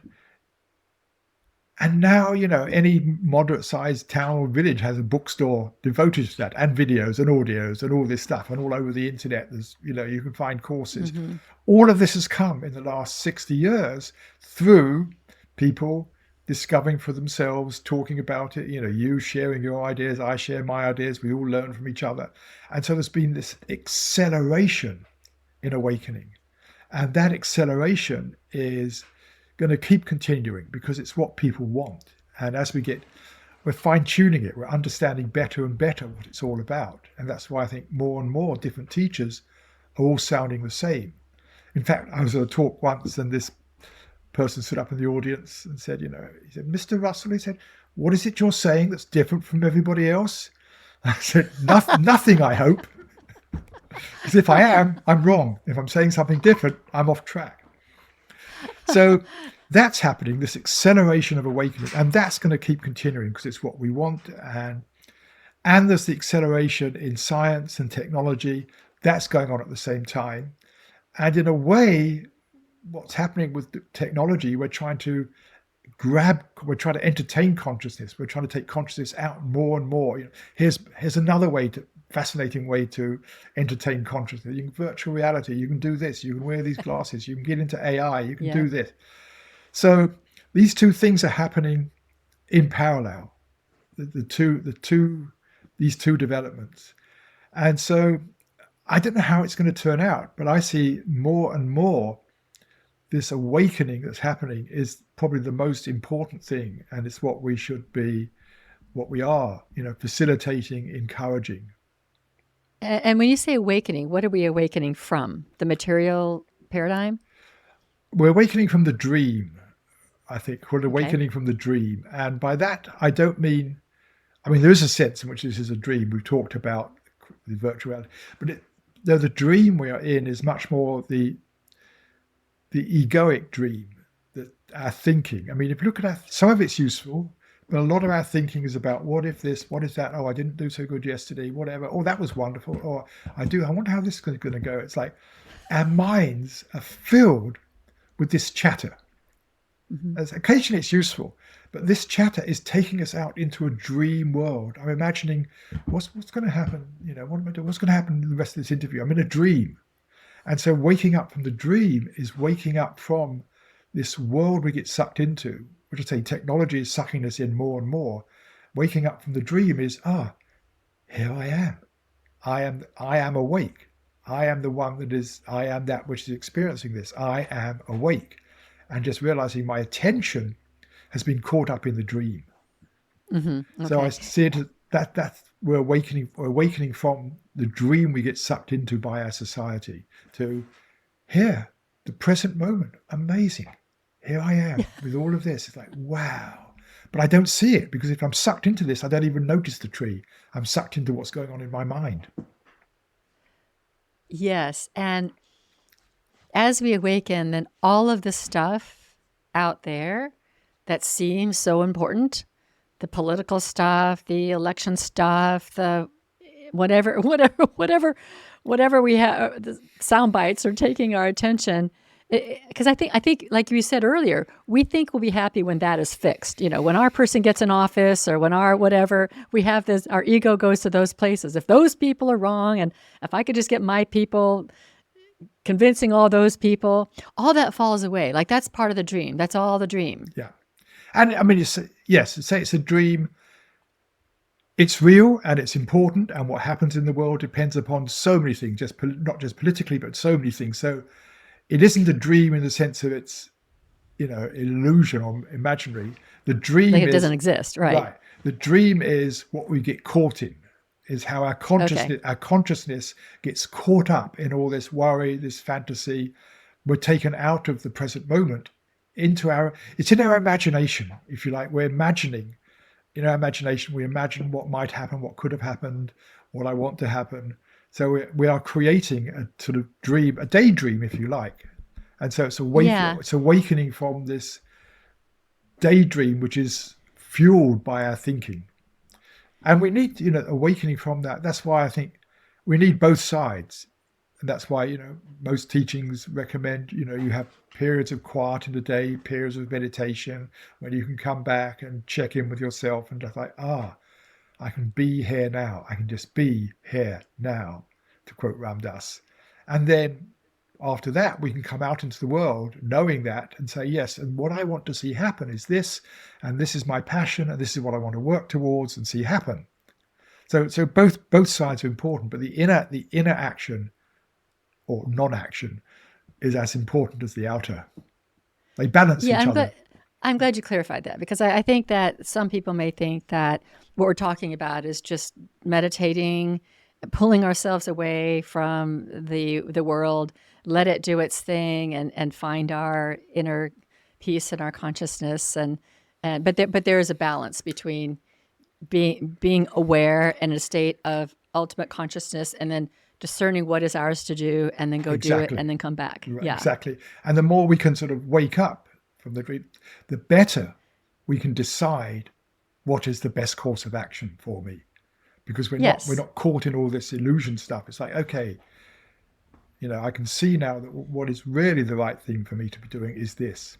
now, any moderate-sized town or village has a bookstore devoted to that, and videos and audios and all this stuff. And all over the internet, there's, you can find courses. Mm-hmm. All of this has come in the last 60 years through people discovering for themselves, talking about it, you sharing your ideas, I share my ideas, we all learn from each other. And so there's been this acceleration in awakening. And that acceleration is going to keep continuing because it's what people want. And as we're fine-tuning it, we're understanding better and better what it's all about. And that's why I think more and more different teachers are all sounding the same. In fact, I was at a talk once and this person stood up in the audience and said, he said, Mr. Russell, he said, what is it you're saying that's different from everybody else? I said, nothing, I hope. Because if I am, I'm wrong. If I'm saying something different, I'm off track. So that's happening, this acceleration of awakening, and that's going to keep continuing because it's what we want. And there's the acceleration in science and technology that's going on at the same time. And in a way, what's happening with technology, we're trying to entertain consciousness. We're trying to take consciousness out more and more. Here's another fascinating way to entertain consciousness. You can virtual reality, you can do this, you can wear these glasses, you can get into AI, you can do this. So these two things are happening in parallel, these two developments. And so I don't know how it's going to turn out, but I see more and more this awakening that's happening is probably the most important thing. And it's what we should be, what we are, facilitating, encouraging. And when you say awakening, what are we awakening from? The material paradigm? We're awakening from the dream, I think. We're awakening from the dream. And by that, I don't mean, there is a sense in which this is a dream. We've talked about the virtual reality. But the dream we are in is much more the egoic dream, that our thinking. If you look at some of it's useful, but a lot of our thinking is about what if this, what is that? Oh, I didn't do so good yesterday, whatever. Oh, that was wonderful. Or I wonder how this is going to go. It's like our minds are filled with this chatter. Mm-hmm. As occasionally it's useful, but this chatter is taking us out into a dream world. I'm imagining what's going to happen. What am I doing? What's going to happen in the rest of this interview? I'm in a dream. And so waking up from the dream is waking up from this world we get sucked into, which I say technology is sucking us in more and more. Waking up from the dream is, here I am. I am awake. I am the one I am that which is experiencing this. I am awake. And just realizing my attention has been caught up in the dream. Mm-hmm. Okay. So I see it that we're awakening from the dream we get sucked into by our society to here, the present moment. Amazing. Here I am with all of this. It's like, wow. But I don't see it because if I'm sucked into this, I don't even notice the tree. I'm sucked into what's going on in my mind. Yes. And as we awaken, then all of the stuff out there that seems so important, the political stuff, the election stuff, the whatever we have, the sound bites are taking our attention. Because I think, like you said earlier, we think we'll be happy when that is fixed. When our person gets in office or when our whatever, we have this, our ego goes to those places. If those people are wrong, and if I could just get my people convincing all those people, all that falls away. Like that's part of the dream. That's all the dream. Yeah. And say it's a dream. It's real and it's important. And what happens in the world depends upon so many things, not just politically, but so many things. So it isn't a dream in the sense of it's, illusion or imaginary. The dream like it doesn't exist, right? Right. The dream is what we get caught in, is how our consciousness gets caught up in all this worry, this fantasy. We're taken out of the present moment it's in our imagination, if you like. We're imagining, in our imagination, we imagine what might happen, what could have happened, what I want to happen. So we are creating a sort of dream, a daydream, if you like. And so Yeah. it's awakening from this daydream, which is fueled by our thinking. And we need, awakening from that. That's why I think we need both sides. And that's why, most teachings recommend, you have periods of quiet in the day, periods of meditation, when you can come back and check in with yourself and just like, I can be here now. I can just be here now, to quote Ram Dass. And then after that, we can come out into the world knowing that and say, yes, and what I want to see happen is this, and this is my passion, and this is what I want to work towards and see happen. So both sides are important, but the inner action or non-action is as important as the outer. They balance Yeah, each other. I'm glad you clarified that, because I think that some people may think that what we're talking about is just meditating, pulling ourselves away from the world, let it do its thing, and find our inner peace and our consciousness. But there is a balance between being aware in a state of ultimate consciousness, and then discerning what is ours to do, and then go do it, Exactly. and then come back. Right, Yeah. exactly. And the more we can sort of wake up from the dream, the better we can decide what is the best course of action for me. Because we're Yes. not caught in all this illusion stuff. It's like, okay, I can see now that what is really the right thing for me to be doing is this.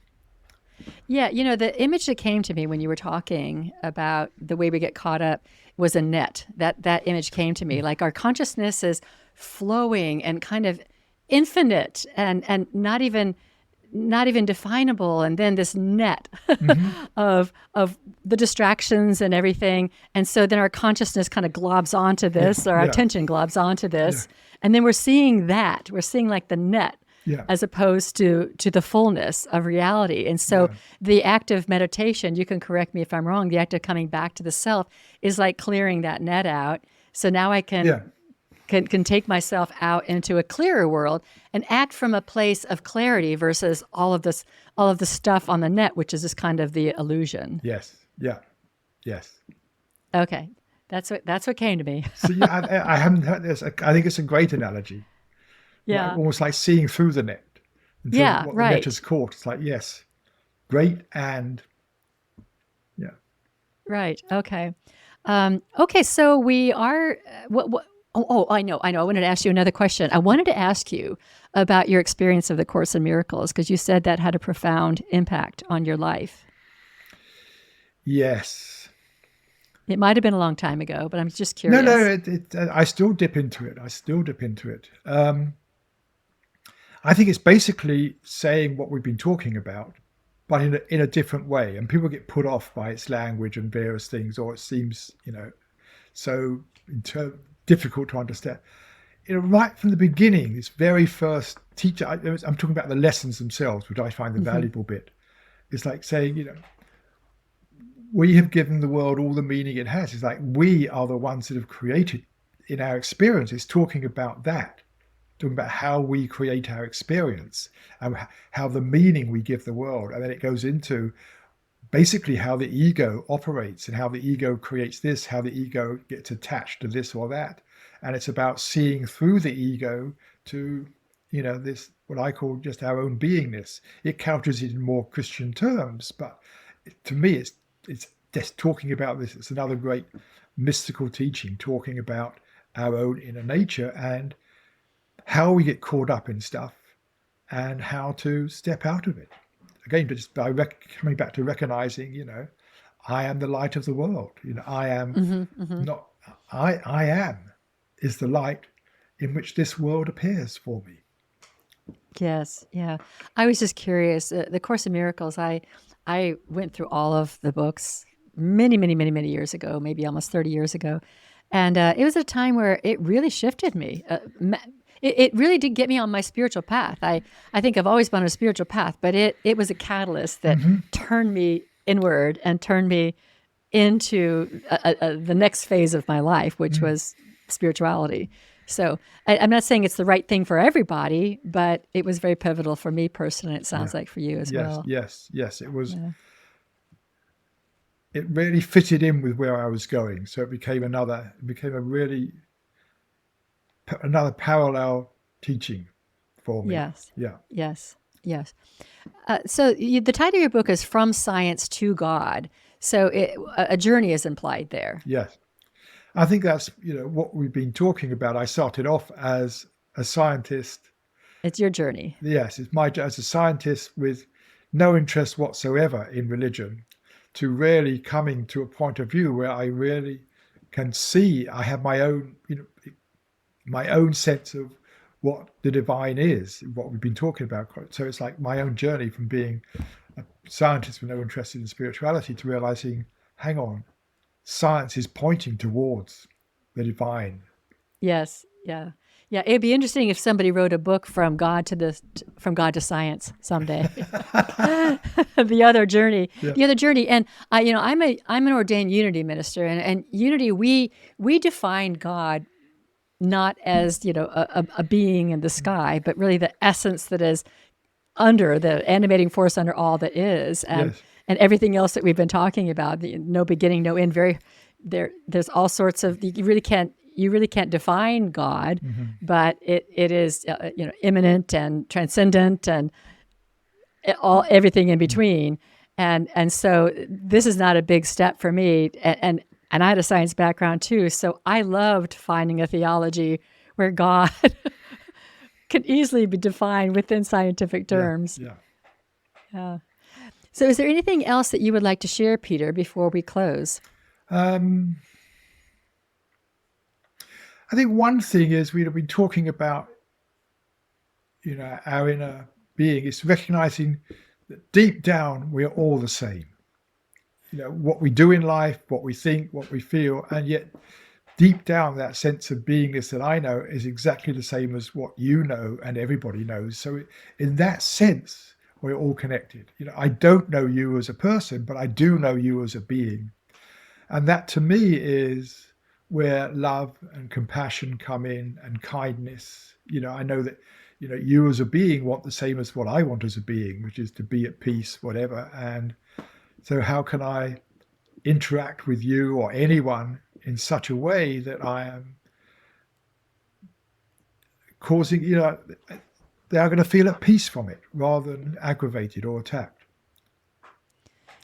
Yeah, the image that came to me when you were talking about the way we get caught up was a net. That image came to me. Like, our consciousness is flowing and kind of infinite, and not even definable, and then this net of the distractions and everything. And so then our consciousness kind of globs onto this, or our Yeah. attention globs onto this. And then we're seeing like the net, Yeah. as opposed to the fullness of reality. And so the act of meditation, you can correct me if I'm wrong, the act of coming back to the self is like clearing that net out. So now I Yeah. can take myself out into a clearer world and act from a place of clarity, versus all of the stuff on the net, which is just kind of the illusion. Yes. Yeah. Yes. Okay. That's what came to me. So yeah, I haven't heard this. I think it's a great analogy. Like, Yeah. almost like seeing through the net until Yeah, what the net right. has caught. It's like, yes, great, and yeah. Right. Okay. Okay. So we are. What? Oh, I know. I wanted to ask you another question. I wanted to ask you about your experience of the Course in Miracles, because you said that had a profound impact on your life. Yes. It might have been a long time ago, but I'm just No, curious. I still dip into it. I think it's basically saying what we've been talking about, but in a different way. And people get put off by its language and various things, or it seems, so difficult to understand. Right from the beginning, this very first teacher, I'm talking about the lessons themselves, which I find the Hmm. valuable bit. It's like saying, we have given the world all the meaning it has. It's like we are the ones that have created in our experience. It's talking about that, talking about how we create our experience and how the meaning we give the world. And then it goes into basically how the ego operates and how the ego creates this, how the ego gets attached to this or that. And it's about seeing through the ego to, this, what I call just our own beingness. It couches it in more Christian terms, but to me, it's just talking about this. It's another great mystical teaching, talking about our own inner nature and how we get caught up in stuff and how to step out of it. Again, just by coming back to recognizing, I am the light of the world. I am Hmm. Hmm. not, I am is the light in which this world appears for me. Yes. Yeah. I was just curious. The Course in Miracles, I went through all of the books many, many, many, many years ago, maybe almost 30 years ago. And it was a time where it really shifted me. It really did get me on my spiritual path. I think I've always been on a spiritual path, but it was a catalyst that turned me inward and turned me into the next phase of my life, which was spirituality. So I'm not saying it's the right thing for everybody, but it was very pivotal for me personally. It sounds Yeah. like for you as Yes, well. yes. It was. Yeah. It really fitted in with where I was going, so it became a really another parallel teaching for me. Yes. Yeah. Yes. Yes. The title of your book is From Science to God. So a journey is implied there. Yes. I think that's, what we've been talking about. I started off as a scientist. It's your journey. Yes, it's my as a scientist with no interest whatsoever in religion, to really coming to a point of view where I really can see I have my own, my own sense of what the divine is, what we've been talking about. So it's like my own journey from being a scientist with no interest in spirituality to realizing, hang on, science is pointing towards the divine. Yes. Yeah. Yeah. It'd be interesting if somebody wrote a book from God to science someday. The other journey, Yeah. the other journey. And I'm an ordained Unity minister, and Unity, we define God not as a being in the sky, but really the essence that is under the animating force under all that is, and Yes. and everything else that we've been talking about. No beginning, no end. There's all sorts of, you really can't define God, but it is immanent and transcendent and everything in between. And so this is not a big step for me. And I had a science background too, so I loved finding a theology where God can easily be defined within scientific terms. Yeah. So is there anything else that you would like to share, Peter, before we close? I think one thing is we've been talking about, our inner being is recognizing that deep down we are all the same. What we do in life, what we think, what we feel, and yet deep down that sense of beingness that I know is exactly the same as what you know and everybody knows. So in that sense, we're all connected. I don't know you as a person, but I do know you as a being. And that to me is where love and compassion come in, and kindness. I know that, you as a being want the same as what I want as a being, which is to be at peace, whatever. And so how can I interact with you or anyone in such a way that I am causing, they are going to feel at peace from it rather than aggravated or attacked.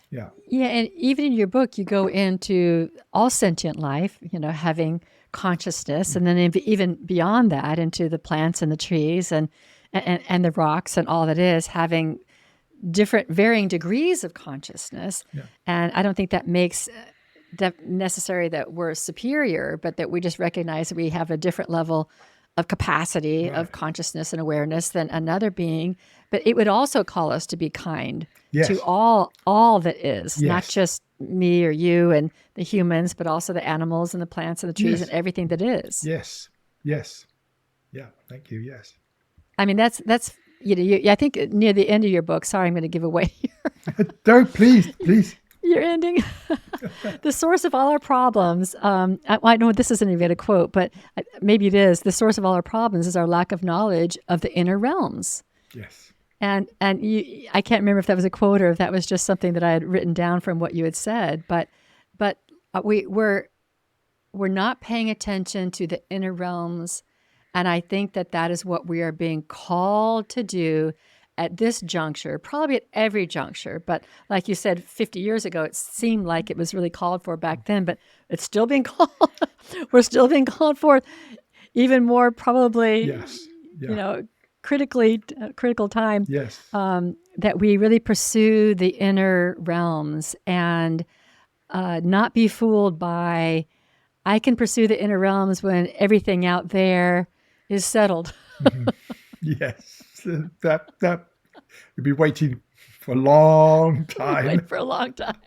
Yeah. Yeah, and even in your book, you go into all sentient life, having consciousness, and then even beyond that, into the plants and the trees and the rocks and all that is having different, varying degrees of consciousness. Yeah. And I don't think that makes that necessary that we're superior, but that we just recognize that we have a different level of capacity of consciousness and awareness than another being. But it would also call us to be kind to all that is, not just me or you and the humans, but also the animals and the plants and the trees and everything that is. Yes. Yeah. Thank you. Yes. I mean, that's I think near the end of your book. Sorry, I'm going to give away Don't, please. your ending. The source of all our problems. I know this isn't even a quote, but maybe it is. The source of all our problems is our lack of knowledge of the inner realms. Yes. And I can't remember if that was a quote or if that was just something that I had written down from what you had said. But we're not paying attention to the inner realms, and I think that is what we are being called to do at this juncture, probably at every juncture. But like you said, 50 years ago, it seemed like it was really called for back then, but it's still being called. We're still being called for even more, probably, Yes. Yeah. critical time. Yes. That we really pursue the inner realms and not be fooled by, I can pursue the inner realms when everything out there is settled. Yes. That you'd be waiting for a long time. Waiting for a long time.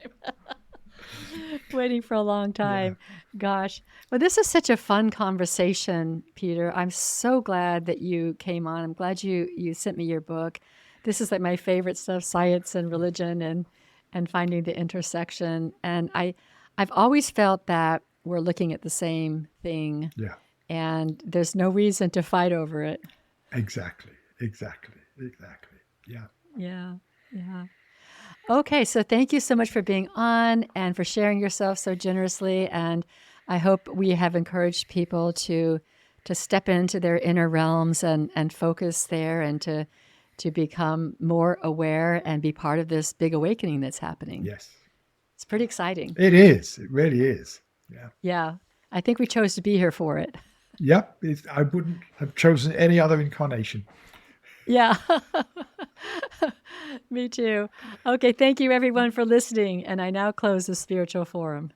Waiting for a long time. Yeah. Gosh. Well, this is such a fun conversation, Peter. I'm so glad that you came on. I'm glad you sent me your book. This is like my favorite stuff, science and religion and finding the intersection. And I've always felt that we're looking at the same thing. Yeah. and there's no reason to fight over it. Exactly. Exactly. Exactly. Yeah. Yeah. Yeah. Okay, so thank you so much for being on and for sharing yourself so generously. And I hope we have encouraged people to step into their inner realms and focus there, and to become more aware and be part of this big awakening that's happening. Yes. It's pretty exciting. It is. It really is. Yeah. Yeah, I think we chose to be here for it. Yep. I wouldn't have chosen any other incarnation. Yeah. Me too. Okay, thank you everyone for listening. And I now close the Spiritual Forum.